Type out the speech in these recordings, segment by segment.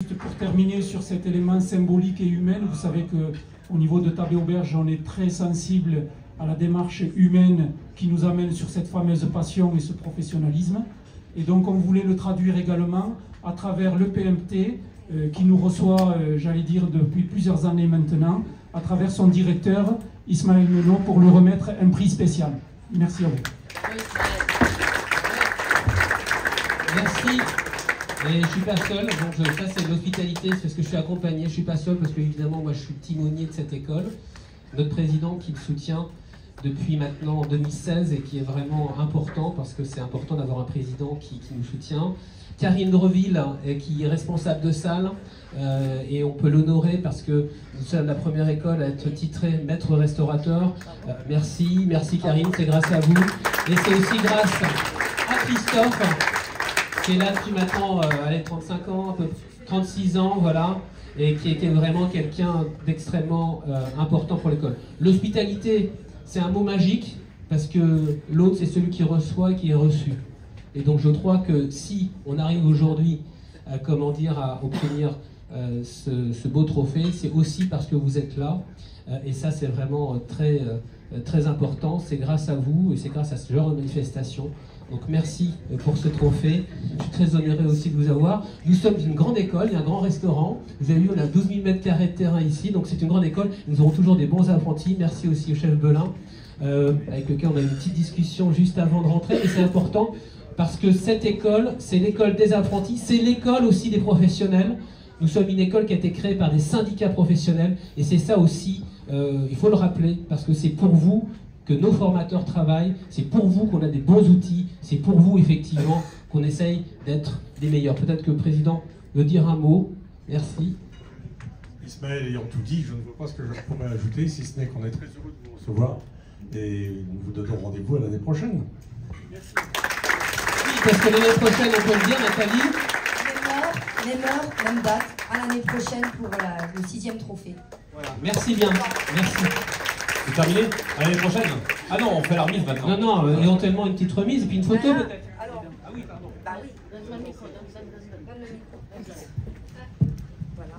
Juste pour terminer sur cet élément symbolique et humain, vous savez qu'au niveau de Table et Auberge, on est très sensible à la démarche humaine qui nous amène sur cette fameuse passion et ce professionnalisme. Et donc on voulait le traduire également à travers le PMT qui nous reçoit, j'allais dire, depuis plusieurs années maintenant, à travers son directeur, Ismaël Menot, pour lui remettre un prix spécial. Merci à vous. Merci. Et je ne suis pas seul, donc ça c'est de l'hospitalité, c'est parce que je suis accompagné, je ne suis pas seul parce que évidemment moi je suis le timonier de cette école. Notre président qui le soutient depuis maintenant 2016 et qui est vraiment important parce que c'est important d'avoir un président qui nous soutient. Karine Greville qui est responsable de salle et on peut l'honorer parce que nous sommes la première école à être titrée maître restaurateur. Merci Karine, c'est grâce à vous. Et c'est aussi grâce à Christophe qui est là depuis maintenant 35 ans, un peu 36 ans, voilà, et qui était vraiment quelqu'un d'extrêmement important pour l'école. L'hospitalité, c'est un mot magique parce que l'autre, c'est celui qui reçoit et qui est reçu. Et donc je crois que si on arrive aujourd'hui à obtenir ce beau trophée, c'est aussi parce que vous êtes là. Et ça, c'est vraiment très important. C'est grâce à vous et c'est grâce à ce genre de manifestation. Donc merci pour ce trophée. Je suis très honoré aussi de vous avoir. Nous sommes une grande école, il y a un grand restaurant. Vous avez vu, on a 12 000 m² de terrain ici, donc c'est une grande école. Nous aurons toujours des bons apprentis. Merci aussi au chef Belin, avec lequel on a eu une petite discussion juste avant de rentrer. Et c'est important parce que cette école, c'est l'école des apprentis, c'est l'école aussi des professionnels. Nous sommes une école qui a été créée par des syndicats professionnels. Et c'est ça aussi, il faut le rappeler, parce que c'est pour vous que nos formateurs travaillent, c'est pour vous qu'on a des bons outils, c'est pour vous effectivement qu'on essaye d'être des meilleurs. Peut-être que le président veut dire un mot. Merci. Ismaël ayant tout dit, je ne vois pas ce que je pourrais ajouter, si ce n'est qu'on est très heureux de vous recevoir et nous vous donnons rendez-vous à l'année prochaine. Merci. Oui, parce que l'année prochaine, on peut le dire, Nathalie. Même heure, même date, à l'année prochaine pour le 6e trophée. Voilà. Merci bien. Merci. C'est terminé? À l'année prochaine? Ah non, on fait la remise maintenant. Non, éventuellement une petite remise et puis une photo peut-être. Alors, ah oui, pardon. Bah oui. Donne le micro. Voilà.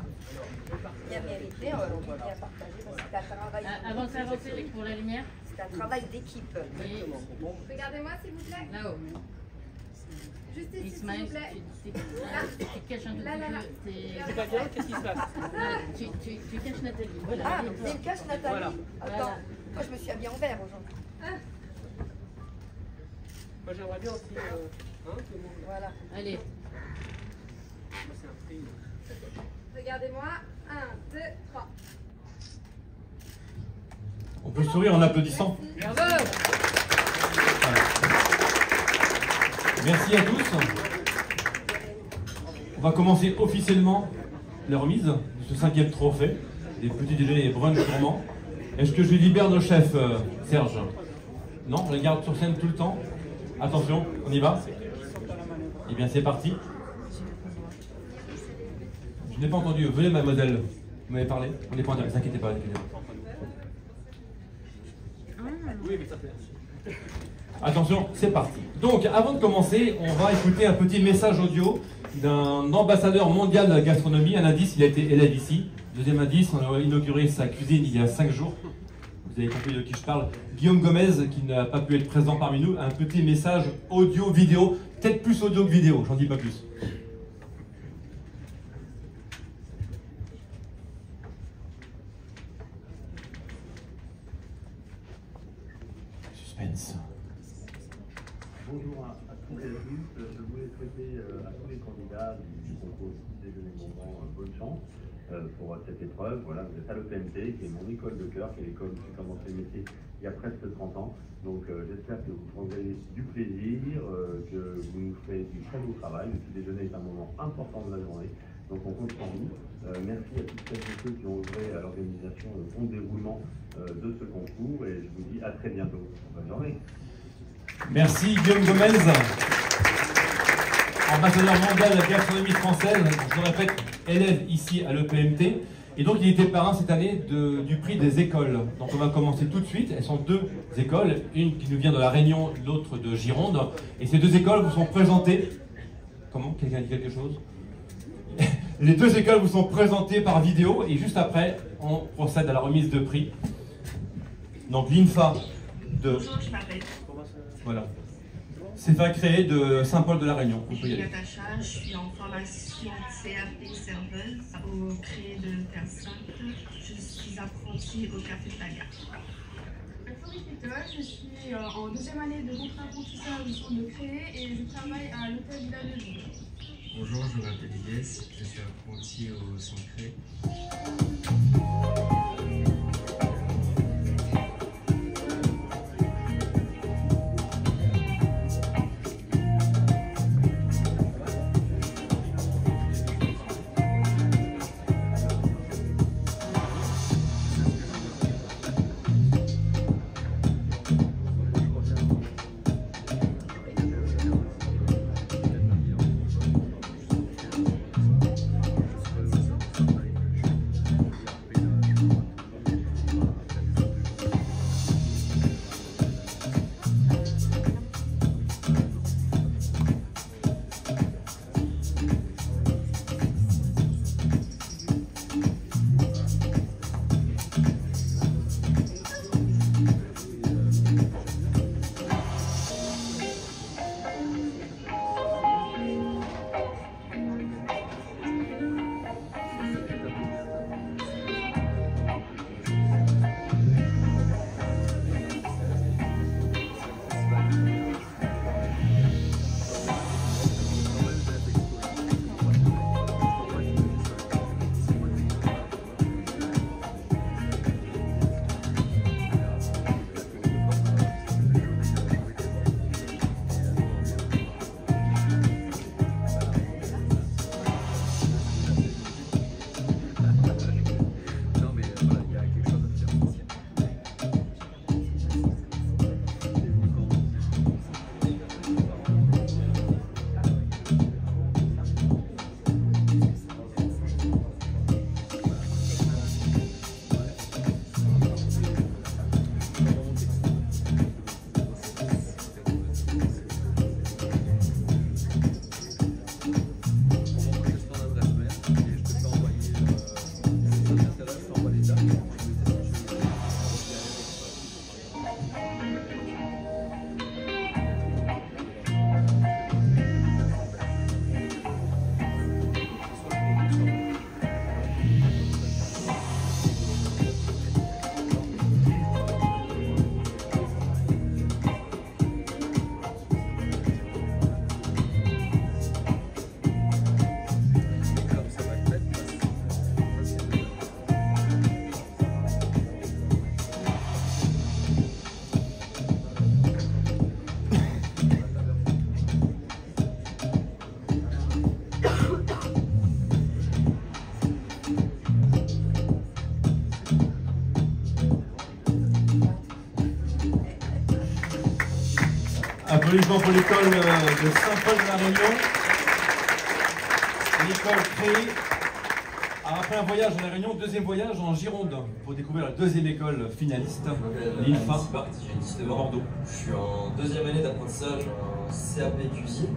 Bien mérité, on peut bien partager parce que c'est un travail. Avancez pour la lumière. C'est un travail d'équipe. Regardez-moi s'il vous plaît. Là-haut. Juste ici s'il Ismaël, vous plaît. tu caches un tout petit peu. C'est pas bien, qu'est-ce qui se passe? Tu caches Nathalie. Voilà. Ah, c'est le cache Nathalie. Voilà. Attends, moi je me suis habillée en vert aujourd'hui. Moi j'aimerais bien aussi. Voilà. Allez. Moi c'est un prix. Regardez-moi. 1, 2, 3. On peut sourire en applaudissant. Bravo. Merci à tous. On va commencer officiellement les remises de ce 5e trophée, des petits déjeuners et brunchs gourmands. Est-ce que je libère nos chefs, Serge? Non, on les garde sur scène tout le temps. Attention, on y va? Eh bien c'est parti. Je n'ai pas entendu. Venez mademoiselle, vous m'avez parlé? On n'est pas en direct, ne vous inquiétez pas. Oui, mais ça fait... Attention, c'est parti. Donc, avant de commencer, on va écouter un petit message audio d'un ambassadeur mondial de la gastronomie. Un indice, il a été élève ici. Deuxième indice, on a inauguré sa cuisine il y a 5 jours. Vous avez compris de qui je parle. Guillaume Gomez, qui n'a pas pu être présent parmi nous, un petit message audio-vidéo. Peut-être plus audio que vidéo, j'en dis pas plus. Suspense. Bonjour à tous et à tous. Je voulais souhaiter à tous les candidats du concours déjeuner gourmand bonne chance pour cette épreuve. Voilà, vous êtes à l'EPMT, qui est mon école de cœur, qui est l'école où j'ai commencé le métier il y a presque 30 ans. Donc j'espère que vous prendrez du plaisir, que vous nous ferez du très beau travail. Le petit déjeuner est un moment important de la journée, donc on compte sur vous. Merci à toutes celles et ceux qui ont œuvré à l'organisation et au bon déroulement de ce concours, et je vous dis à très bientôt. Bonne journée. Merci Guillaume Gomez, ambassadeur mondial de la gastronomie française, je le répète, élève ici à l'EPMT. Et donc il était parrain cette année du prix des écoles. Donc on va commencer tout de suite. Elles sont 2 écoles, une qui nous vient de La Réunion, l'autre de Gironde. Et ces 2 écoles vous sont présentées. Comment? Quelqu'un dit quelque chose? Les deux écoles vous sont présentées par vidéo et juste après, on procède à la remise de prix. Donc l'INFA de... Bonjour, je m'appelle. Voilà. CFA créé de Saint-Paul de la Réunion. Je suis Natacha, je suis en formation CAP serveuse au Créé de Terre Sainte. Je suis apprentie au Café Taga. Je suis en deuxième année de contre-apprentissage au centre de Créé et je travaille à l'hôtel Villa de Lyon. Bonjour, je m'appelle Ilyes, je suis apprenti au centre Créé. Applaudissements pour l'école de Saint-Paul de la Réunion. L'école créée après un voyage en la Réunion, deuxième voyage en Gironde pour découvrir la deuxième école finaliste, l'INFA j'ai 19 ans. Bordeaux. Je suis en deuxième année d'apprentissage en CAP cuisine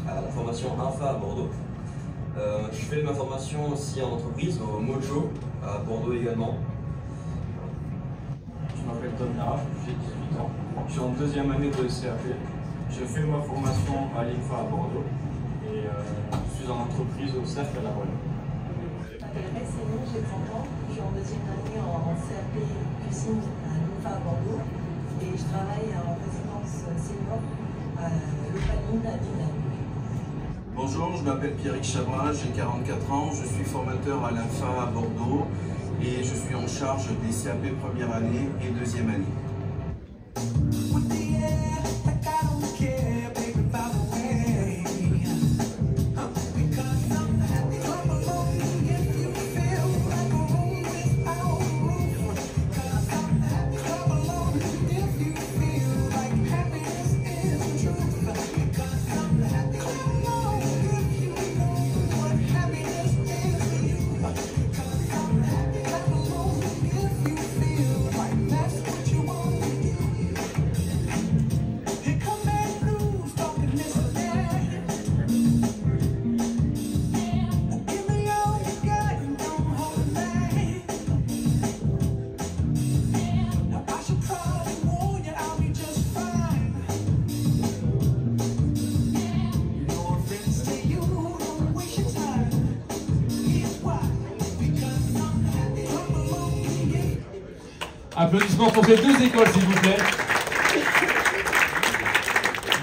à la formation INFA à Bordeaux. Je fais ma formation aussi en entreprise au Mojo à Bordeaux également. Je m'appelle Tom Nara, j'ai 18 ans. Je suis en deuxième année de CAP. Je fais ma formation à l'INFA à Bordeaux et je suis en entreprise au Cercle à La Rolle. Je m'appelle Céline, j'ai 30 ans. Je suis en deuxième année en CAP cuisine à l'INFA à Bordeaux et je travaille en résidence senior à l'Opanine à Dinan. Bonjour, je m'appelle Pierrick Chabras, j'ai 44 ans, je suis formateur à l'INFA à Bordeaux et je suis en charge des CAP première année et deuxième année. Applaudissements pour ces deux écoles, s'il vous plaît.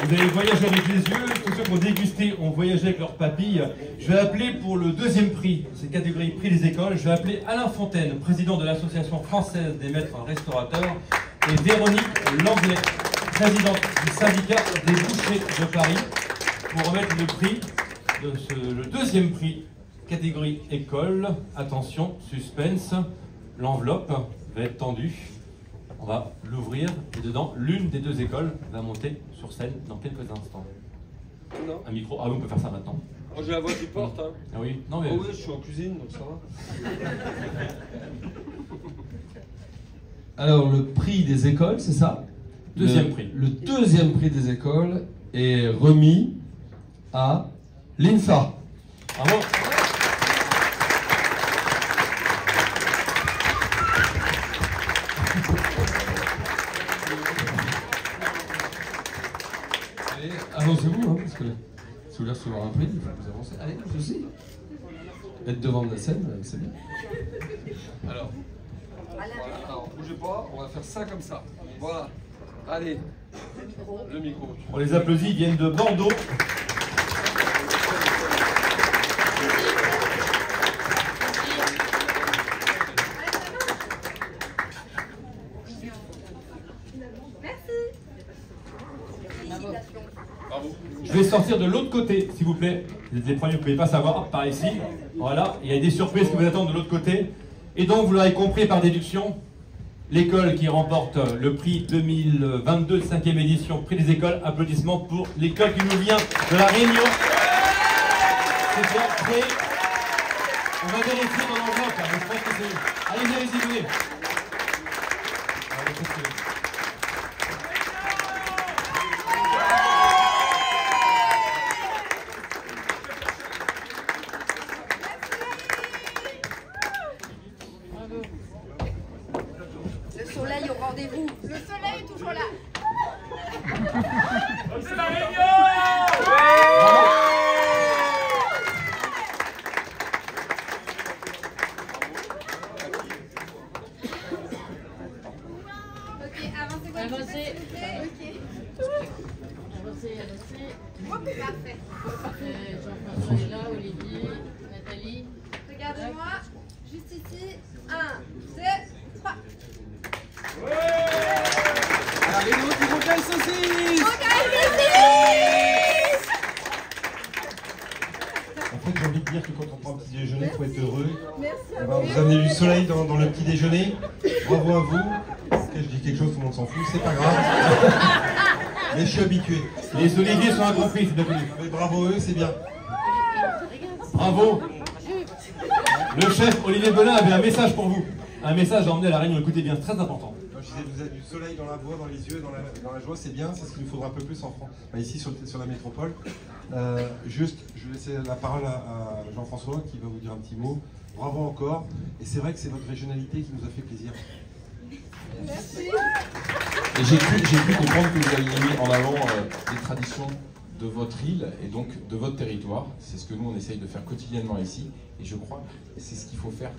Vous avez voyagé avec les yeux, tous ceux qui ont dégusté ont voyagé avec leurs papilles. Je vais appeler pour le deuxième prix, c'est catégorie prix des écoles, je vais appeler Alain Fontaine, président de l'Association française des maîtres restaurateurs, et Véronique Langlais, présidente du syndicat des bouchers de Paris, pour remettre le prix, le deuxième prix, catégorie école. Attention, suspense, l'enveloppe va être tendue. On va l'ouvrir et dedans, l'une des deux écoles va monter sur scène dans quelques instants. Non. Un micro. Ah oui, on peut faire ça maintenant. Moi j'ai la voix qui porte. Hein. Ah oui. Non mais. Oh oui, je suis en cuisine donc ça va. Alors le prix des écoles, c'est ça? Deuxième prix. Le deuxième prix des écoles est remis à l'INFA. Bravo. Avancez-vous, hein, parce que si vous voulez recevoir un prix, il faut que vous avancez. Allez, vous aussi. Être devant de la scène, c'est bien. Alors, voilà, alors, bougez pas, on va faire ça comme ça. Voilà. Allez, le micro. On les applaudit, ils viennent de Bordeaux. Je vais sortir de l'autre côté, s'il vous plaît. Vous êtes les premiers, vous ne pouvez pas savoir, par ici. Voilà, il y a des surprises qui vous attendent de l'autre côté. Et donc, vous l'aurez compris par déduction, l'école qui remporte le prix 2022, 5e édition, prix des écoles. Applaudissements pour l'école qui nous vient de La Réunion. C'est bien prêt. On va vérifier dans l'enveloppe, hein, je pense que c'est... Allez, allez-y, venez. Le soleil au rendez-vous. Le soleil est toujours là. C'est La Réunion. Ok, avancez. Avancez. Ok. Avancez. Hop, parfait. Jean-François est là, Olivier, Nathalie. Regardez-moi. Juste ici. 1, 2, 3. Allez, les autres, ils vont caler saucisse. En fait, j'ai envie de dire que quand on prend un petit déjeuner, il faut être heureux. Merci Eh ben, vous amenez du soleil dans le petit déjeuner. Bravo à vous. Ok, je dis quelque chose, tout le monde s'en fout, c'est pas grave. Mais je suis habitué. Les oliviers sont incompris, c'est bien connu. Mais bravo eux, c'est bien. Bravo. Le chef Olivier Belin avait un message pour vous. Un message à emmener à La Réunion. Écoutez bien, c'est très important. Moi, je disais, vous avez du soleil dans la voix, dans les yeux, dans la joie, c'est bien. C'est ce qu'il nous faudra un peu plus en France. Enfin, ici, sur la métropole. Juste, je vais laisser la parole à Jean-François qui va vous dire un petit mot. Bravo encore. Et c'est vrai que c'est votre régionalité qui nous a fait plaisir. Merci. Et j'ai pu comprendre que vous aviez mis en avant les traditions de votre île et donc de votre territoire. C'est ce que nous on essaye de faire quotidiennement ici. Et je crois que c'est ce qu'il faut faire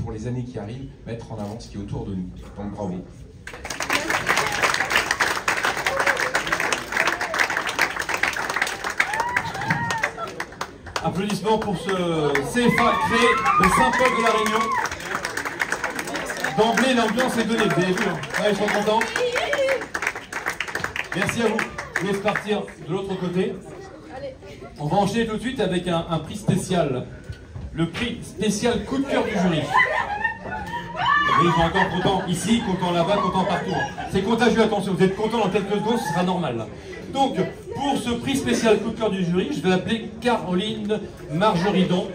pour les années qui arrivent, mettre en avant ce qui est autour de nous. Donc bravo. Applaudissements pour ce CFA créé de Saint-Paul de La Réunion. D'emblée, l'ambiance est donnée, vous avez vu, hein. Ouais, ils sont contents. Merci à vous. Je vous laisse partir de l'autre côté. On va enchaîner tout de suite avec un prix spécial. Le prix spécial coup de cœur du jury. Oui, ils sont encore contents ici, contents là-bas, contents partout. C'est contagieux, attention, vous êtes contents dans quelques secondes, ce sera normal. Donc, pour ce prix spécial coup de cœur du jury, je vais l'appeler Caroline Margeridon.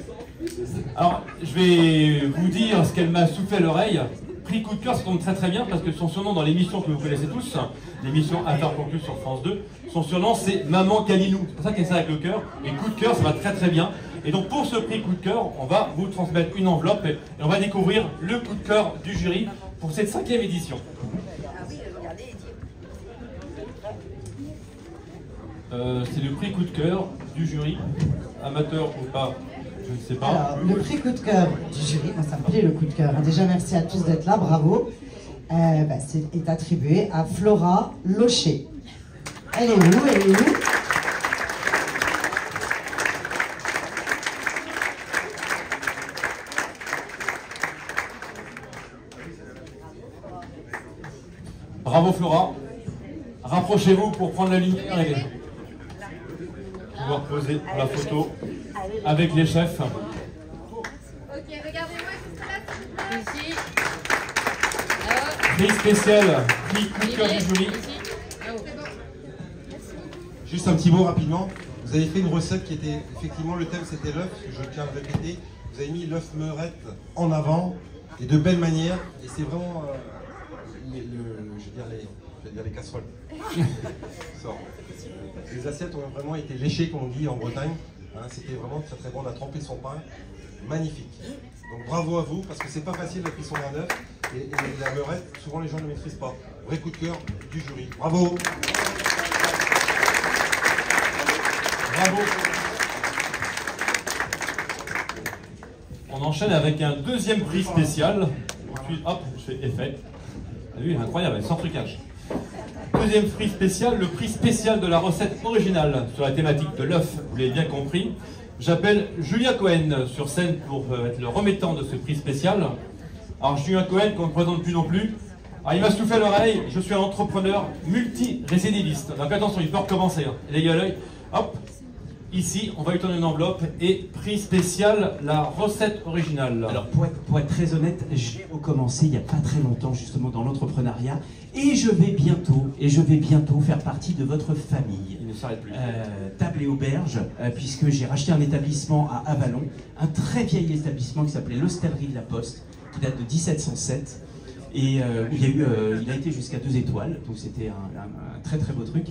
Alors, je vais vous dire ce qu'elle m'a soufflé à l'oreille. Prix coup de cœur, ça tombe très très bien parce que son surnom dans l'émission que vous connaissez tous, l'émission Affaires conclues sur France 2, son surnom c'est Maman Caninou. C'est pour ça qu'elle sert avec le cœur. Et coup de cœur, ça va très très bien. Et donc pour ce prix coup de cœur, on va vous transmettre une enveloppe et on va découvrir le coup de cœur du jury pour cette 5e édition. C'est le prix coup de cœur du jury, amateur ou pas. Je ne sais pas. Alors, le prix coup de cœur du jury, moi ça me plaît le coup de cœur. Déjà merci à tous d'être là, bravo. est attribué à Flora Locher. Elle est où? Elle est où? Bravo Flora. Rapprochez-vous pour prendre la lumière et pouvoir poser pour la photo avec les chefs. Ok, regardez-moi juste là, s'il vous plaît. Ici. Prix spécial, prix coup de cœur du jury. Juste un petit mot rapidement. Vous avez fait une recette qui était, effectivement, le thème c'était l'œuf, je tiens à le répéter. Vous avez mis l'œuf meurette en avant et de belle manière. Et c'est vraiment, je vais dire les casseroles. Les assiettes ont vraiment été léchées, comme on dit en Bretagne. Hein, c'était vraiment très très bon. On a trempé son pain. Magnifique. Donc bravo à vous, parce que c'est pas facile la cuisson d'un œuf. Et la meurette, souvent les gens ne maîtrisent pas. Vrai coup de cœur du jury. Bravo. Bravo. On enchaîne avec un deuxième prix spécial. Ensuite, hop, je fais effet. T'as vu, incroyable, sans trucage. Deuxième prix spécial, le prix spécial de la recette originale sur la thématique de l'œuf, vous l'avez bien compris. J'appelle Julien Cohen sur scène pour être le remettant de ce prix spécial. Alors Julien Cohen, qu'on ne présente plus non plus. Alors, il m'a soufflé à l'oreille, je suis un entrepreneur multi-récidiviste. Donc attention, il peut recommencer. Hein. Les gars, l'œil, hop. Ici, on va lui tourner une enveloppe et prix spécial, la recette originale. Alors, pour être très honnête, j'ai recommencé il n'y a pas très longtemps, justement, dans l'entrepreneuriat. Et je vais bientôt faire partie de votre famille. Il ne s'arrête plus. Table et auberge, puisque j'ai racheté un établissement à Avallon, un très vieil établissement qui s'appelait l'Hostellerie de la Poste, qui date de 1707. Et il a été jusqu'à 2 étoiles, donc c'était un très très beau truc.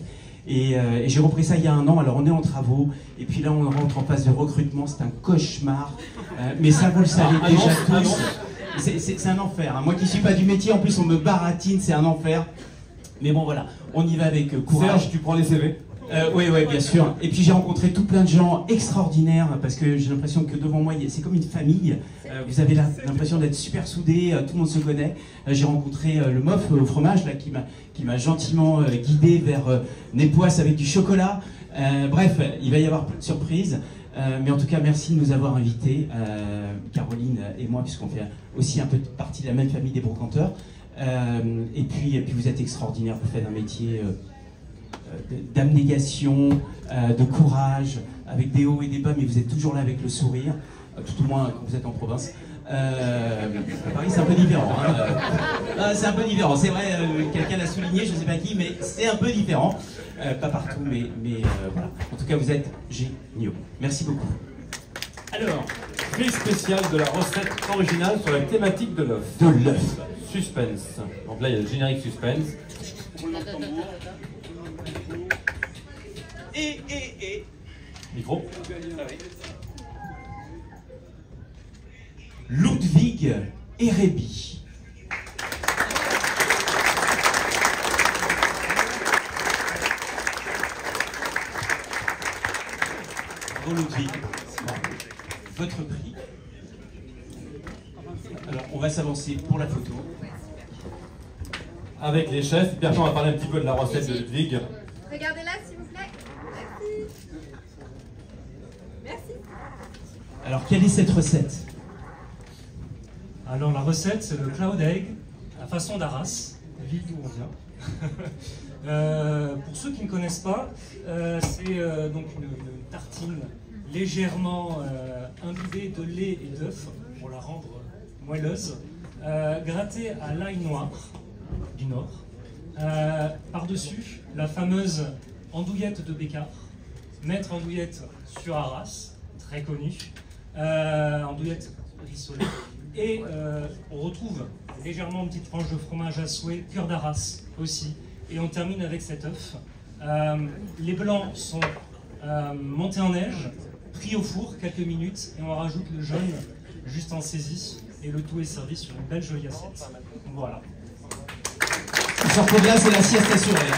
Et j'ai repris ça il y a 1 an, alors on est en travaux, et puis là on rentre en phase de recrutement, c'est un cauchemar, mais ça vous le savez déjà tous, c'est un enfer, hein. Moi qui ne suis pas du métier, en plus on me baratine, c'est un enfer, mais bon voilà, on y va avec courage. Serge, tu prends les CV? Oui, bien sûr. Et puis j'ai rencontré tout plein de gens extraordinaires parce que j'ai l'impression que devant moi, c'est comme une famille. Vous avez l'impression d'être super soudés, tout le monde se connaît. J'ai rencontré le MOF au fromage là, qui m'a gentiment guidé vers Népoisse avec du chocolat. Bref, il va y avoir plein de surprises. Mais en tout cas, merci de nous avoir invités, Caroline et moi, puisqu'on fait aussi un peu partie de la même famille des brocanteurs. Et puis vous êtes extraordinaires, vous faites un métier d'abnégation, de courage, avec des hauts et des bas, mais vous êtes toujours là avec le sourire, tout au moins quand vous êtes en province. À Paris, c'est un peu différent. Hein. C'est un peu différent, c'est vrai, quelqu'un l'a souligné, je ne sais pas qui, mais c'est un peu différent. Pas partout, mais voilà. En tout cas, vous êtes géniaux. Merci beaucoup. Alors, prix spécial de la recette originale sur la thématique de l'œuf. De l'œuf. Suspense. Donc là, il y a le générique suspense. Et. Micro. Ludwig Ereby. Bravo Ludwig. Votre prix. Alors, on va s'avancer pour la photo. Avec les chefs. Puis après, on va parler un petit peu de la recette de Ludwig. Regardez là, s'il vous plaît. Merci. Alors, quelle est cette recette? Alors, la recette, c'est le cloud egg à façon d'Arras, la ville d'où on vient. Pour ceux qui ne connaissent pas, c'est donc une tartine légèrement imbibée de lait et d'œufs pour la rendre moelleuse, grattée à l'ail noir du Nord. Par-dessus, la fameuse andouillette de Bécard, maître andouillette sur Arras, très connue, andouillette rissolée. Et on retrouve légèrement une petite tranche de fromage à souhait, cœur d'Arras aussi. Et on termine avec cet œuf. Les blancs sont montés en neige, pris au four quelques minutes, et on rajoute le jaune juste en saisie. Et le tout est servi sur une belle jolie assiette. Voilà. Sur de là, c'est la sieste assurée.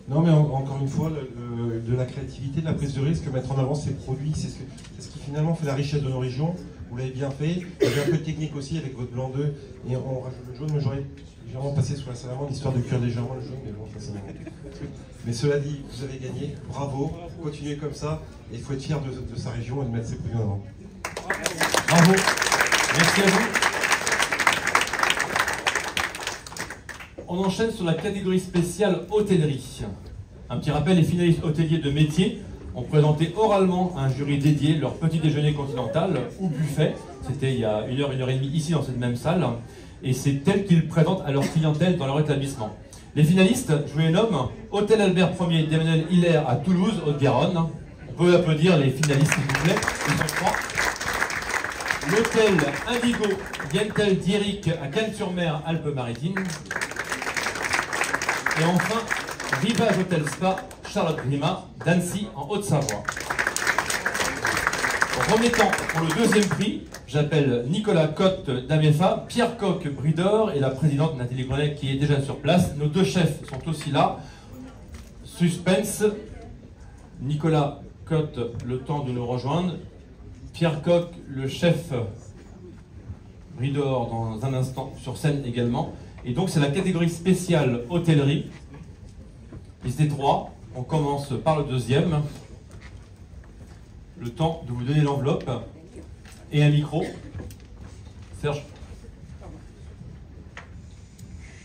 Non mais encore une fois, de la créativité, de la prise de risque, mettre en avant ces produits, c'est ce qui finalement fait la richesse de nos régions. vous l'avez bien fait. Il y avait un peu de technique aussi avec votre blanc d'œuf et on rajoute le jaune, mais j'aurais légèrement passé sous la salamandre, histoire de cuire légèrement le jaune, mais bon, ça c'est bon. Mais cela dit, vous avez gagné, bravo, continuez comme ça, et il faut être fier de sa région et de mettre ses produits en avant. Bravo, merci à vous. On enchaîne sur la catégorie spéciale hôtellerie. Un petit rappel, les finalistes hôteliers de métier ont présenté oralement à un jury dédié leur petit déjeuner continental ou buffet. C'était il y a 1 heure et demie ici dans cette même salle. Et c'est tel qu'ils présentent à leur clientèle dans leur établissement. Les finalistes, je vous les nomme, Hôtel Albert Ier d'Emmanuel Hilaire à Toulouse, Haute-Garonne. On peut applaudir les finalistes s'il vous plaît, ils sont 3. L'Hôtel Indigo Yentel d'Iric à Cannes-sur-Mer, Alpes-Maritimes. Et enfin, Rivage Hôtel Spa, Charlotte Grima, d'Annecy, en Haute-Savoie. Remettant pour le deuxième prix, j'appelle Nicolas Cotte d'Amefa, Pierre Coq Bridor et la présidente Nathalie Grenet qui est déjà sur place. Nos deux chefs sont aussi là. Suspense, Nicolas Cotte, le temps de nous rejoindre. Pierre Coq, le chef Bridor, dans un instant, sur scène également. Et donc c'est la catégorie spéciale hôtellerie. Ils étaient 3. On commence par le deuxième. Le temps de vous donner l'enveloppe et un micro. Serge.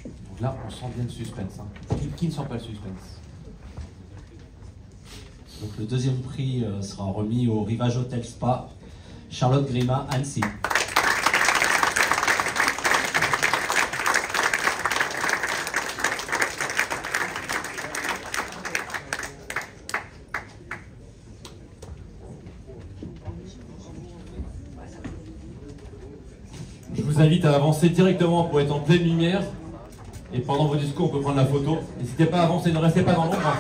Donc là, on sent bien le suspense. Hein. Qui ne sent pas le suspense? Donc le deuxième prix sera remis au Rivage Hôtel Spa, Charlotte Grima, Annecy. Je vous invite à avancer directement pour être en pleine lumière. Et pendant vos discours, on peut prendre la photo. N'hésitez pas à avancer, ne restez pas dans l'ombre.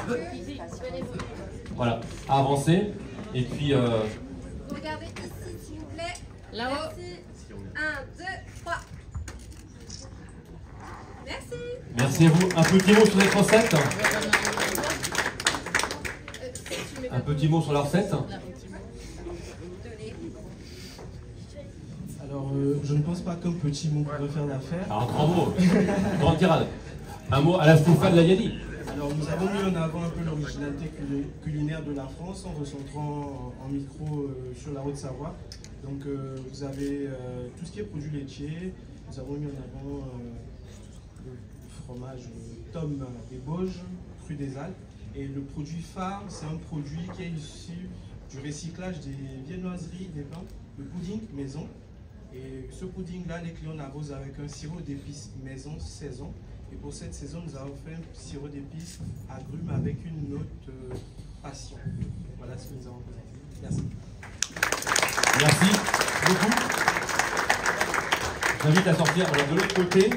Voilà, à avancer. Et puis... Regardez ici, s'il vous plaît. Là-haut. Merci. 1, 2, 3. Merci. Merci à vous. Un petit mot sur les recettes. Un petit mot sur la recette. Alors, je ne pense pas qu'un petit mot pourrait faire l'affaire. Alors, 3 mots. Grande tirade. Un mot à la Stéphane Layani. Alors, nous avons mis en avant un peu l'originalité culinaire de la France en recentrant en micro sur la Haute-Savoie. Donc, vous avez tout ce qui est produits laitiers. Nous avons mis en avant le fromage Tom des Bauges, cru des Alpes. Et le produit phare, c'est un produit qui est issu du recyclage des viennoiseries des vins, le pudding maison. Et ce pudding-là, les clients l'arrosent avec un sirop d'épices maison saison. Et pour cette saison, nous avons fait un sirop d'épices agrumes avec une note passion. Voilà ce que nous avons présenté. Merci. Merci beaucoup. J'invite à sortir de l'autre côté.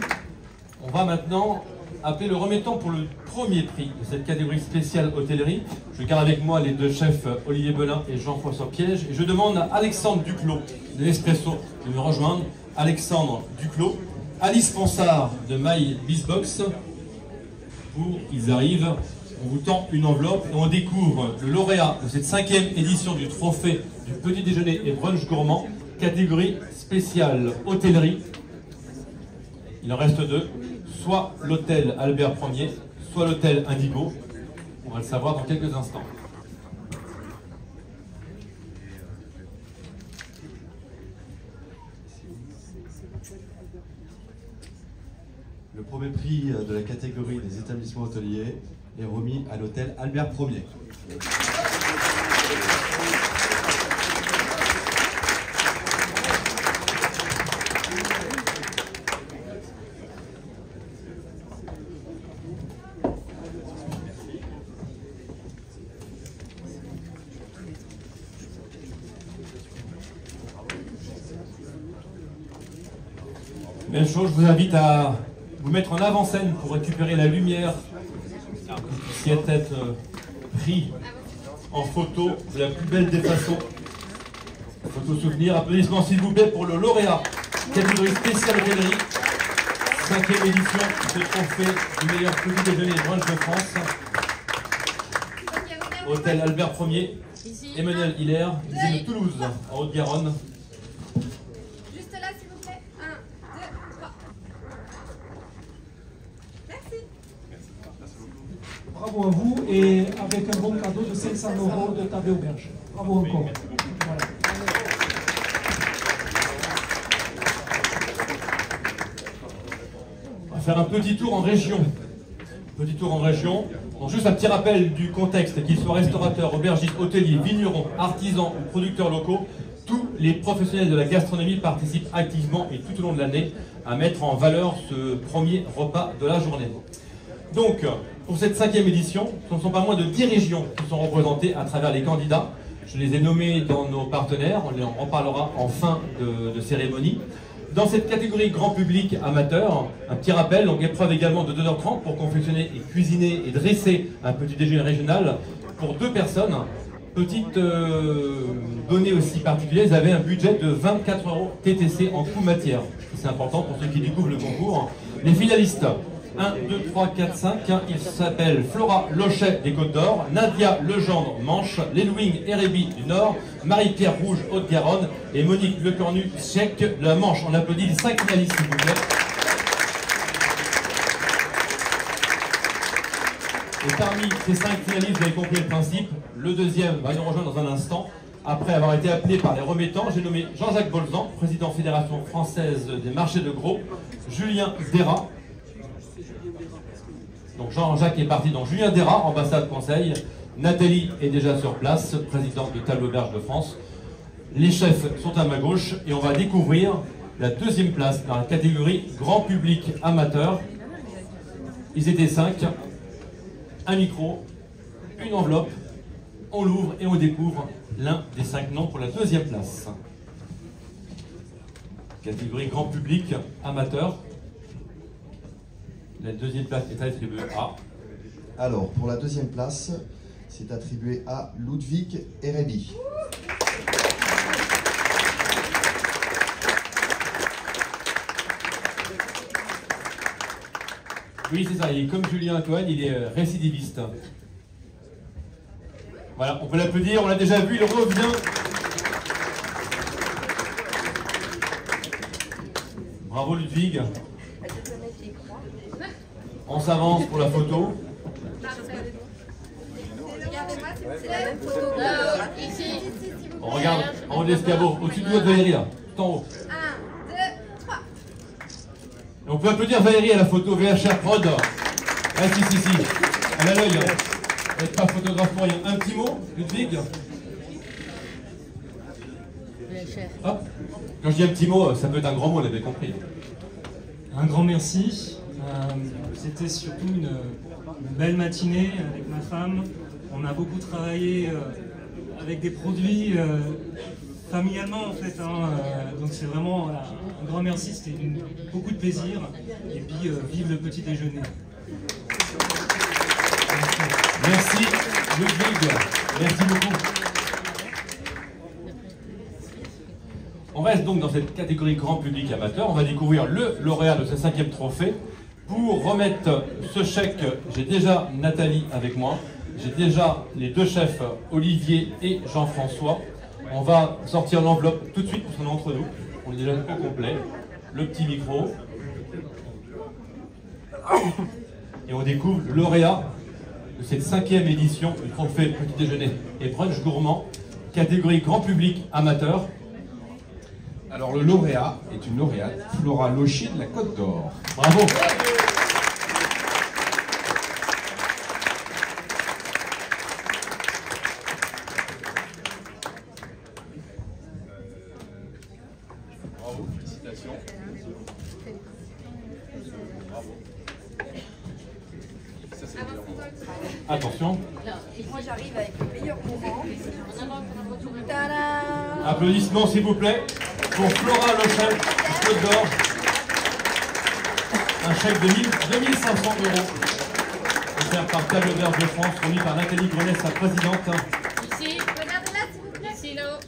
On va maintenant appeler le remettant pour le premier prix de cette catégorie spéciale hôtellerie. Je garde avec moi les deux chefs Olivier Belin et Jean-François Piège. Et je demande à Alexandre Duclos de l'Espresso de me rejoindre. Alexandre Duclos. Alice Ponsard de My Bizbox. Pour qu'ils arrivent, on vous tend une enveloppe et on découvre le lauréat de cette 5e édition du trophée du petit déjeuner et brunch gourmand, catégorie spéciale hôtellerie. Il en reste 2, soit l'hôtel Albert Ier, soit l'hôtel Indigo. On va le savoir dans quelques instants. Le premier prix de la catégorie des établissements hôteliers est remis à l'hôtel Albert Ier. Même chose, je vous invite à vous mettre en avant-scène pour récupérer la lumière, que vous puissiez être pris en photo de la plus belle des façons. Photo souvenir, applaudissements s'il vous plaît pour le lauréat, catégorie spéciale hôtellerie, 5e édition de ce trophée du meilleur petit déjeuner et brunch de France. Hôtel Albert Ier, Emmanuel Hilaire, de Toulouse, en Haute-Garonne. bravo à vous, et avec un bon cadeau de 500 € de Tabé Auberge. Bravo encore. Voilà. On va faire un petit tour en région. Petit tour en région. Donc juste un petit rappel du contexte, qu'ils soient restaurateurs, aubergistes, hôteliers, vignerons, artisans ou producteurs locaux, tous les professionnels de la gastronomie participent activement et tout au long de l'année à mettre en valeur ce premier repas de la journée. Donc, pour cette 5e édition, ce ne sont pas moins de 10 régions qui sont représentées à travers les candidats. Je les ai nommés dans nos partenaires, on en parlera en fin de cérémonie. Dans cette catégorie grand public amateur, un petit rappel, donc épreuve également de 2h30 pour confectionner et cuisiner et dresser un petit déjeuner régional pour 2 personnes. Petite donnée aussi particulière, ils avaient un budget de 24 € TTC en coût matière. C'est important pour ceux qui découvrent le concours. Les finalistes, 1, 2, 3, 4, 5, ils s'appellent Flora Lochet des Côtes d'Or, Nadia Legendre Manche, Lélouing Erébi du Nord, Marie-Pierre Rouge Haute-Garonne et Monique Lecornu Tchèque de la Manche. On applaudit les 5 finalistes s'il vous plaît. Et parmi ces 5 finalistes, vous avez compris le principe, le deuxième va nous rejoindre dans un instant. Après avoir été appelé par les remettants, j'ai nommé Jean-Jacques Bolzan, président Fédération Française des Marchés de Gros, Julien Dera. Donc Jean-Jacques est parti, donc Julien Dera, ambassade conseil. Nathalie est déjà sur place, présidente de Table Auberge de France. Les chefs sont à ma gauche et on va découvrir la 2e place dans la catégorie grand public amateur. Ils étaient 5. Un micro, une enveloppe, on l'ouvre et on découvre l'un des 5 noms pour la 2e place. Catégorie grand public, amateur. La 2e place est attribuée à... Alors, pour la 2e place, c'est attribué à Ludwig Erebi. Oui, c'est ça, et comme Julien Antoine, il est récidiviste. Voilà, on peut l'applaudir, on l'a déjà vu, il revient. Bravo Ludwig. On s'avance pour la photo. C'est la même photo. On regarde en haut de l'escabeau, au-dessus de votre Valérie là, tout en haut. 1, 2, 3. Et on peut applaudir Valérie à la photo VHR Prod. Ah si, elle a l'œil. Elle n'est pas photographe pour rien. Un petit mot, Ludwig. Hop. Quand je dis un petit mot, ça peut être un grand mot, vous l'avez compris. Un grand merci. C'était surtout une belle matinée avec ma femme. On a beaucoup travaillé avec des produits familialement en fait. Donc c'est vraiment un grand merci, c'était beaucoup de plaisir. Et puis vive le petit déjeuner. Merci Ludwig, merci beaucoup. On reste donc dans cette catégorie grand public amateur. On va découvrir le lauréat de ce 5e trophée. Pour remettre ce chèque, j'ai déjà Nathalie avec moi. J'ai déjà les 2 chefs, Olivier et Jean-François. On va sortir l'enveloppe tout de suite parce qu'on est entre nous. On est déjà au complet. Le petit micro. Et on découvre le lauréat de cette 5e édition du trophée Petit Déjeuner et Brunch Gourmand, catégorie grand public amateur. Alors le lauréat est une lauréate, Flora Lochet de la Côte d'Or. Bravo. Bravo, félicitations. Bravo. Ça, c'est le meilleur moment. Attention. Moi j'arrive avec le meilleur moment. Tadam! Applaudissements s'il vous plaît pour Flora Lochet, Côte d'Or. Un chèque de 2500 € offert par Table Auberge de France, remis par Nathalie Grenet, sa présidente. Ici, regardez là s'il vous plaît. Ici, là.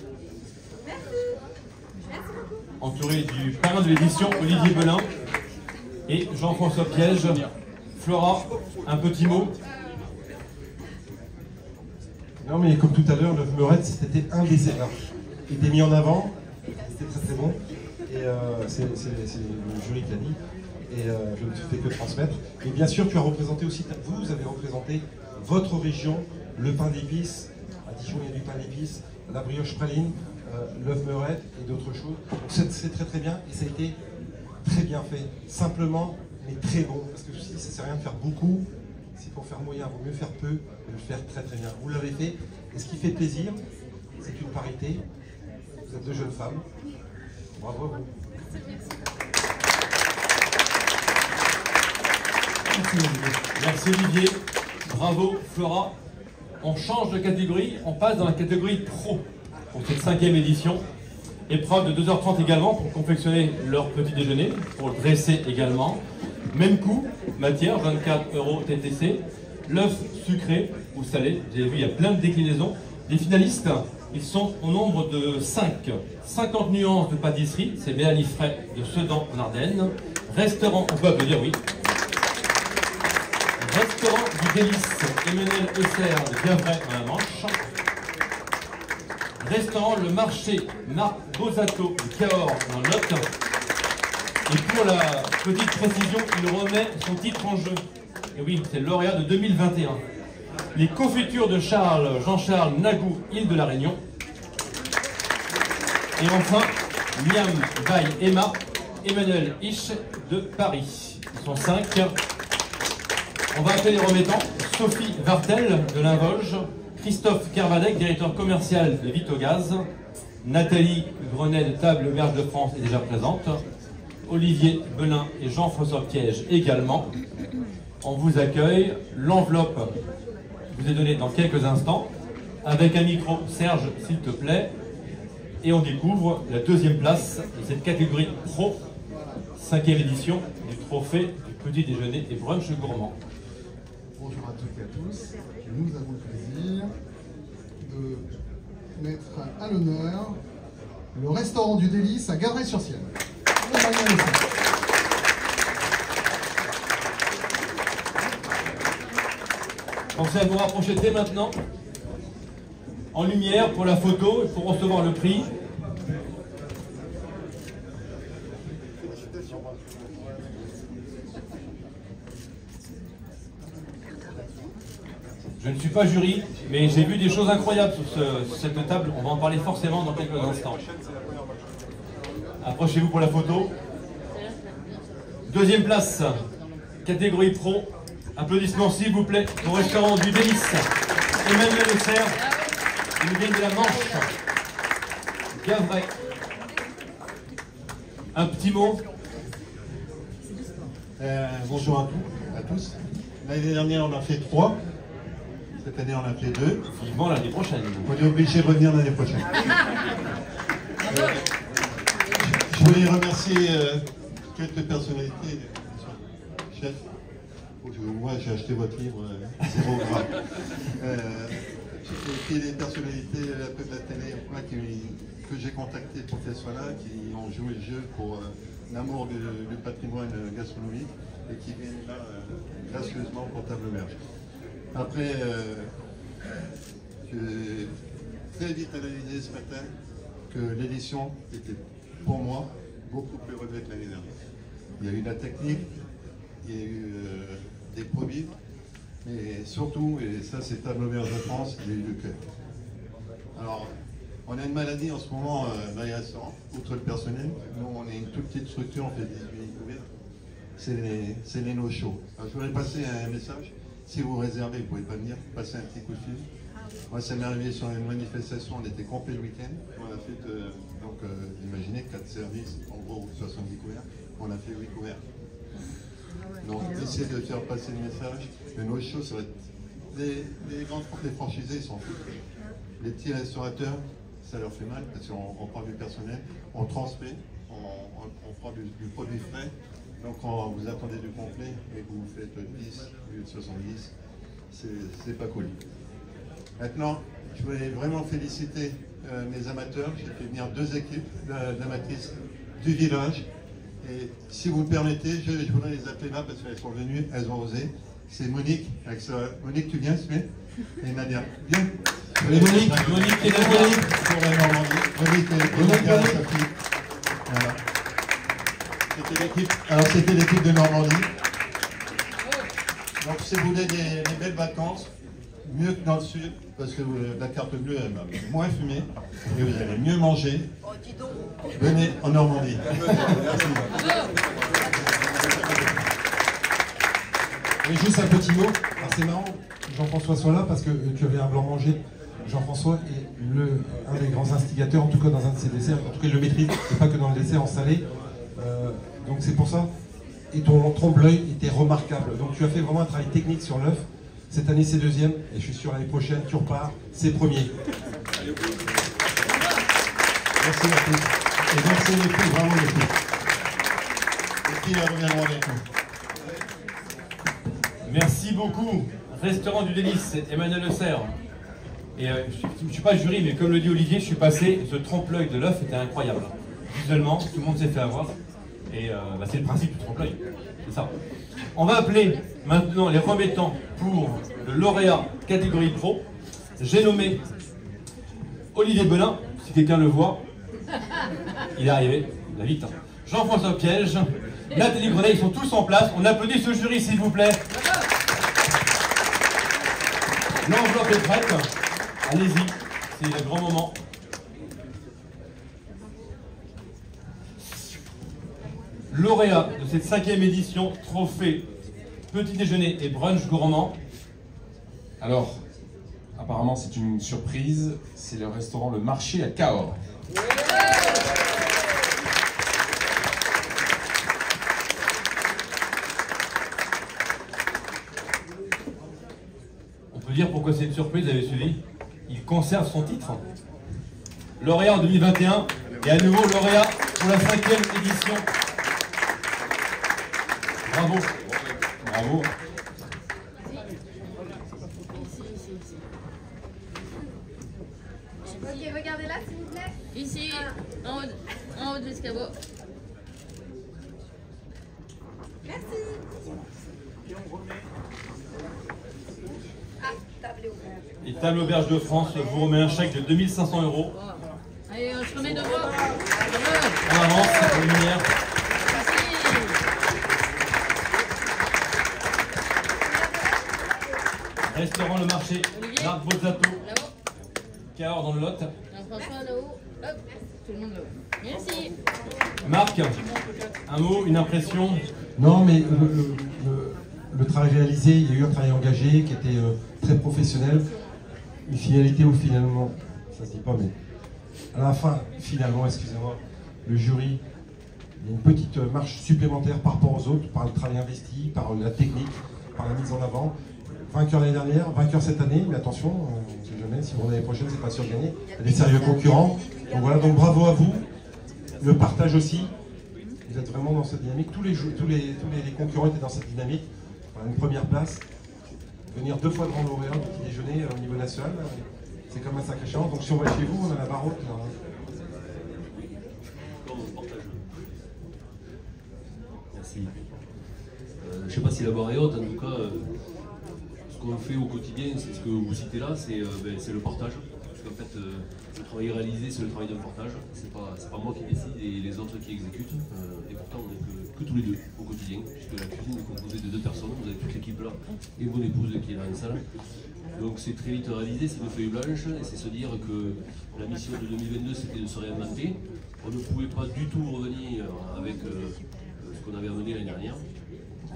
Merci. Merci beaucoup. Entouré du parrain de l'édition, Olivier Belin, et Jean-François Piège. Flora, un petit mot. Non mais comme tout à l'heure, l'œuf meurette, c'était un des erreurs. Il était mis en avant, c'était très très bon, et c'est le jury qui l'a dit, et je ne fais que transmettre. Et bien sûr, tu as représenté aussi, vous avez représenté votre région, le pain d'épices. À Dijon, il y a du pain d'épices, la brioche praline, l'œuf meurette et d'autres choses. C'est très très bien et ça a été très bien fait. Simplement, mais très bon. Parce que si ça ne sert à rien de faire beaucoup, c'est pour faire moyen. Il vaut mieux faire peu et le faire très très bien. Vous l'avez fait. Et ce qui fait plaisir, c'est une parité. Vous êtes deux jeunes femmes. Bravo à vous. Merci Olivier. Bravo Flora. On change de catégorie, on passe dans la catégorie pro pour cette 5e édition. Épreuve de 2h30 également pour confectionner leur petit déjeuner, pour le dresser également. Même coût, matière, 24 € TTC. L'œuf sucré ou salé, vous avez vu, il y a plein de déclinaisons. Les finalistes, ils sont au nombre de 5. 50 nuances de pâtisserie, c'est Mélanie Fray de Sedan en Ardennes. Restaurant, on peut applaudir, oui. Restaurant du Délice, Emmanuel Eusser de Gavray dans la Manche. Restaurant Le Marché, Marc Bosato de Cahors dans le Lot. Et pour la petite précision, il remet son titre en jeu. Et oui, c'est le lauréat de 2021. Les confitures de Jean-Charles Nagou, île de la Réunion. Et enfin, Miam Baye Emma, Emmanuel Hiche de Paris. Ils sont 5. On va appeler les remettants. Sophie Vartel de Linvolge, Christophe Kervadec, directeur commercial de Vitogaz, Nathalie Grenet de Table Auberge de France est déjà présente, Olivier Belin et Jean-François Piège également. On vous accueille. L'enveloppe vous est donnée dans quelques instants. Avec un micro, Serge, s'il te plaît. Et on découvre la 2e place de cette catégorie pro, 5e édition du trophée du petit déjeuner et brunch gourmand. Bonjour à toutes et à tous. Nous avons le plaisir de mettre à l'honneur le restaurant du Délice à Gavray-sur-Sienne. Pensez à vous rapprocher dès maintenant, en lumière pour la photo, pour recevoir le prix. Je ne suis pas jury, mais j'ai vu des choses incroyables sur cette table. On va en parler forcément dans quelques instants. Approchez-vous pour la photo. 2e place, catégorie pro. Applaudissements s'il vous plaît au restaurant du Délice. Emmanuel Eusser, ils viennent de la Manche. Gavray. Un petit mot. Bonjour à tous. L'année dernière, on a fait 3. Cette année, on a fait 2. Vivement l'année prochaine. On est obligé de revenir l'année prochaine. Je voulais remercier quelques personnalités. Chef, moi j'ai acheté votre livre, zéro grave. Et les personnalités un peu de la télé que j'ai contactées pour qu'elles soient là, qui ont joué le jeu pour l'amour du patrimoine gastronomique et qui viennent là gracieusement pour Table Auberge. Après, j'ai très vite analysé ce matin que l'édition était, pour moi, beaucoup plus relevée que l'année dernière. Il y a eu la technique, il y a eu des produits, mais surtout, et ça c'est Table Auberge de France, il y a eu le cœur. Alors, on a une maladie en ce moment dans les restaurants, outre le personnel. Nous, on est une toute petite structure, on fait 18 couverts. C'est les no-shows. Je voudrais passer un message. Si vous réservez, vous ne pouvez pas venir, passer un petit coup de fil. Moi, ça m'est arrivé sur une manifestation, on était complet le week-end. On a fait, imaginez, 4 services, en gros 70 couverts. On a fait 8 couverts. Donc, essayez de faire passer le message. Le no-show, ça va être... Les grands groupes, les franchisés, ils s'en foutent. Les petits restaurateurs, ça leur fait mal parce qu'on prend du personnel, on transmet, on prend du produit frais. Donc quand vous attendez du complet et que vous faites 10 au lieu de 70, c'est pas cool. Maintenant, je voulais vraiment féliciter mes amateurs. J'ai fait venir 2 équipes d'amatrices du village. Et si vous me permettez, je voudrais les appeler là parce qu'elles sont venues, elles ont osé. C'est Monique, Monique, tu viens, Smith, et Nadia. Viens. Monique et Nadia. Pour la Normandie. Monique et Nadia, sa fille. Voilà. C'était l'équipe de Normandie. Donc si vous voulez des belles vacances, mieux que dans le sud, parce que la carte bleue elle va moins fumer et vous allez mieux manger. Venez en Normandie. Et juste un petit mot, alors c'est marrant que Jean-François soit là parce que tu avais un blanc mangé. Jean-François est un des grands instigateurs, en tout cas dans un de ses desserts, en tout cas il le maîtrise, et pas que dans le dessert en salé. Donc c'est pour ça. Et ton trompe-l'œil était remarquable. Donc tu as fait vraiment un travail technique sur l'œuf. Cette année c'est deuxième, et je suis sûr l'année prochaine tu repars, c'est premier. Merci beaucoup. Et donc c'est les prix, vraiment les prix. Et qui reviendront avec nous. Merci beaucoup. Restaurant du Délice, Emmanuel Le Serre. Et je ne suis pas jury, mais comme le dit Olivier, je suis passé, ce trompe-l'œil de l'œuf était incroyable. Visuellement, tout le monde s'est fait avoir. Et c'est le principe du trompe-l'œil. C'est ça. On va appeler maintenant les remettants pour le lauréat catégorie pro. J'ai nommé Olivier Belin, si quelqu'un le voit. Il est arrivé, il va vite. Jean-François Piège, Nathalie Grenet, ils sont tous en place. On applaudit ce jury, s'il vous plaît. L'enveloppe est prête. Allez-y, c'est le grand moment. Lauréat de cette 5e édition, trophée petit déjeuner et brunch gourmand. Alors, apparemment c'est une surprise, c'est le restaurant Le Marché à Cahors. On peut dire pourquoi c'est une surprise, vous avez suivi. Il conserve son titre. Lauréat en 2021 et à nouveau lauréat pour la 5e édition. Bravo. Bravo. Ok, regardez là, s'il vous plaît. Ici, en haut de l'escabeau. Merci. Ah, table ouverte. Et Table Auberge de France vous remet un chèque de 2500 €. Allez, on se remet devant. On avance, la lumière. Restaurant Le Marché, Marc Bozzato, Cahors dans le Lot. Jean-François là-haut. Hop, tout le monde là-haut. Merci. Marc, un mot, une impression? Non, mais le travail réalisé, il y a eu un travail engagé qui était très professionnel. Une finalité où finalement, ça se dit pas, mais à la fin, finalement, excusez-moi, le jury, il y a une petite marche supplémentaire par rapport aux autres, par le travail investi, par la technique, par la mise en avant. Vainqueur l'année dernière, vainqueur cette année, mais attention, on ne sait jamais, si vous l'année prochaine, c'est pas sûr de gagner. Il y a des sérieux concurrents. Donc voilà, donc bravo à vous. Le partage aussi. Vous êtes vraiment dans cette dynamique. Tous les concurrents étaient dans cette dynamique. Voilà, une première place. Venir 2 fois devant lauréat du petit déjeuner au niveau national, c'est comme un sacré challenge. Donc si on va chez vous, on a la barre haute. Merci. Je ne sais pas si la barre est haute, en tout cas, ce qu'on fait au quotidien, c'est ce que vous citez là, c'est le partage. Parce qu'en fait, le travail réalisé, c'est le travail d'un partage. C'est pas moi qui décide et les autres qui exécutent. Et pourtant, on n'est que tous les deux au quotidien, puisque la cuisine est composée de 2 personnes. Vous avez toute l'équipe là et mon épouse qui est là en salle. Donc c'est très vite réalisé, c'est une feuille blanche, et c'est se dire que la mission de 2022, c'était de se réinventer. On ne pouvait pas du tout revenir avec ce qu'on avait amené l'année dernière.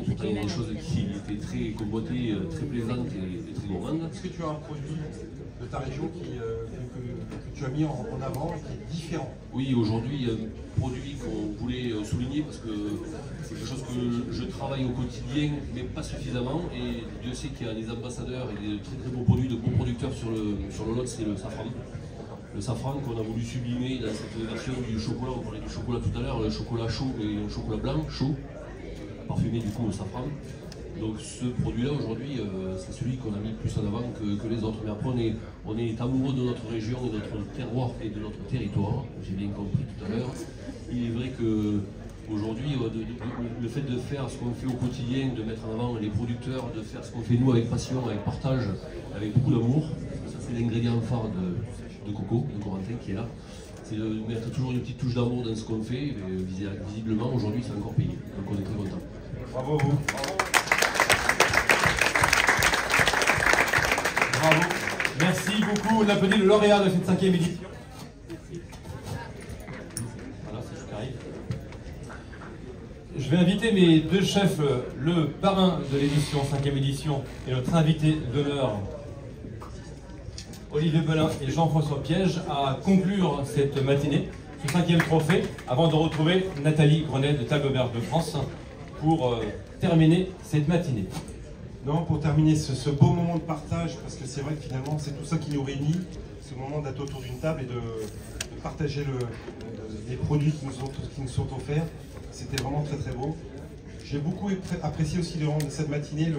Et pourtant, il y a des choses qui étaient très convoitées, très plaisantes et très gourmandes. Est-ce que tu as un produit de ta région que tu as mis en avant et qui est différent? Oui, aujourd'hui, il y a un produit qu'on voulait souligner parce que c'est quelque chose que je travaille au quotidien, mais pas suffisamment. Et Dieu sait qu'il y a des ambassadeurs et des très très beaux produits, de bons producteurs sur le lot, c'est le safran. Le safran qu'on a voulu sublimer dans cette version du chocolat. On parlait du chocolat tout à l'heure, le chocolat chaud et le chocolat blanc chaud, parfumé du coup au safran. Donc ce produit-là aujourd'hui, c'est celui qu'on a mis plus en avant que les autres. Mais après on est amoureux de notre région et de notre terroir et de notre territoire, j'ai bien compris tout à l'heure. Il est vrai que aujourd'hui, le fait de faire ce qu'on fait au quotidien, de mettre en avant les producteurs, de faire ce qu'on fait nous avec passion, avec partage, avec beaucoup d'amour, ça c'est l'ingrédient phare de Coco, de Corentin qui est là. C'est de mettre toujours une petite touche d'amour dans ce qu'on fait, et visiblement aujourd'hui c'est encore payé, donc on est très content. Bravo à vous. Bravo. Merci beaucoup. On applaudit le lauréat de cette 5e édition. Voilà, c'est ce qui arrive. Je vais inviter mes deux chefs, le parrain de l'édition, 5e édition, et notre invité d'honneur, Olivier Belin et Jean-François Piège, à conclure cette matinée, ce 5e trophée, avant de retrouver Nathalie Grenet de Table Verte de France pour terminer cette matinée. Non, pour terminer ce beau moment de partage, parce que c'est vrai que finalement c'est tout ça qui nous réunit, ce moment d'être autour d'une table et de partager les produits qui nous sont offerts. C'était vraiment très très beau. J'ai beaucoup apprécié aussi durant cette matinée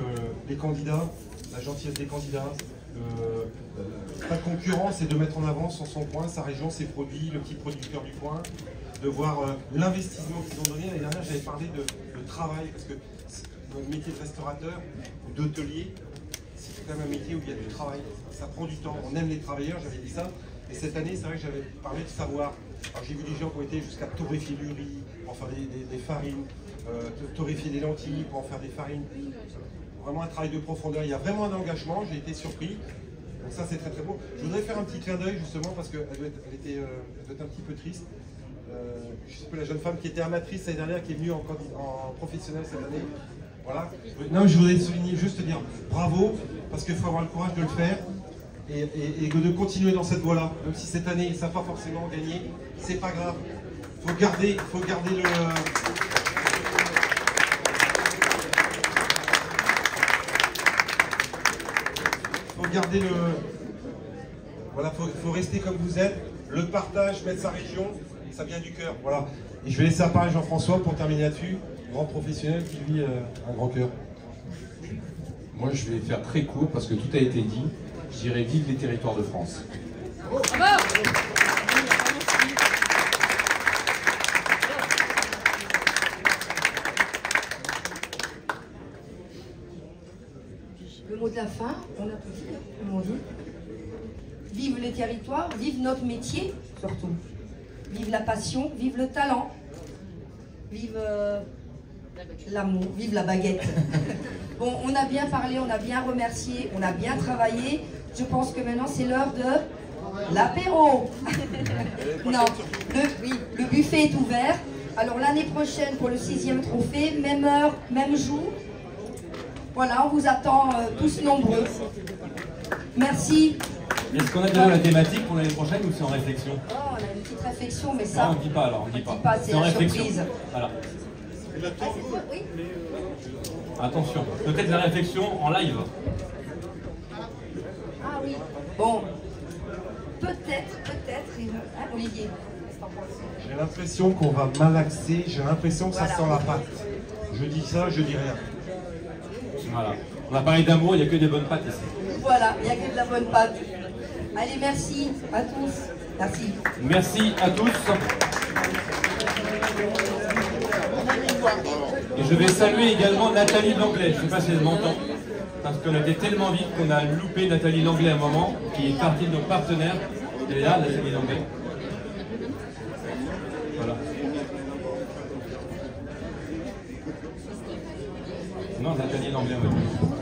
les candidats, la gentillesse des candidats, pas de concurrence et de mettre en avant son coin, sa région, ses produits, le petit producteur du coin, de voir l'investissement qu'ils ont donné. L'année dernière, j'avais parlé de travail, parce que le métier de restaurateur ou d'hôtelier, c'est quand même un métier où il y a du travail. Ça prend du temps. On aime les travailleurs, j'avais dit ça. Et cette année, c'est vrai que j'avais parlé de savoir. Alors j'ai vu des gens qui ont été jusqu'à torréfier du riz, pour en faire des farines, torréfier des lentilles, pour en faire des farines. Vraiment un travail de profondeur. Il y a vraiment un engagement, j'ai été surpris. Donc ça, c'est très très beau. Je voudrais faire un petit clin d'œil justement parce qu'elle doit être un petit peu triste. Je sais pas, la jeune femme qui était amatrice l'année dernière, qui est venue en professionnel cette année. Voilà. Non, je voudrais souligner, juste dire bravo, parce qu'il faut avoir le courage de le faire et de continuer dans cette voie-là. Même si cette année, ça n'a pas forcément gagné, c'est pas grave. Faut garder le... Faut garder le... Voilà, faut rester comme vous êtes. Le partage, mettre sa région, ça vient du cœur. Voilà. Et je vais laisser la parole à Jean-François pour terminer là-dessus. Grand professionnel qui, lui, a un grand cœur. Moi, je vais faire très court parce que tout a été dit. Je dirais vive les territoires de France. Le mot de la fin, on applaudit, comme on dit. Vive les territoires, vive notre métier, surtout. Vive la passion, vive le talent. Vive l'amour, vive la baguette. Bon, on a bien parlé, on a bien remercié, on a bien travaillé. Je pense que maintenant c'est l'heure de l'apéro. Non, le buffet est ouvert. Alors l'année prochaine pour le 6e trophée, même heure, même jour. Voilà, on vous attend tous nombreux. Merci. Est-ce qu'on a déjà la thématique pour l'année prochaine ou c'est en réflexion? Oh, on a une petite réflexion, mais ça... Non, on ne dit pas alors, on ne dit pas. C'est en réflexion. Surprise. Voilà. Oui. Attention, peut-être la réflexion en live. Ah oui, bon, peut-être, hein, Olivier. J'ai l'impression qu'on va malaxer, j'ai l'impression que ça sent la pâte. Je dis ça, je dis rien. Voilà. On a parlé d'amour, il n'y a que des bonnes pâtes ici. Voilà, il n'y a que de la bonne pâte. Allez, merci à tous. Merci. Merci à tous. Et je vais saluer également Nathalie Langlais. Je ne sais pas si elle m'entend. Parce qu'on était tellement vite qu'on a loupé Nathalie Langlais à un moment, qui est partie de nos partenaires. Elle est là, Nathalie Langlais. Voilà. Non, Nathalie Langlais, on va dire.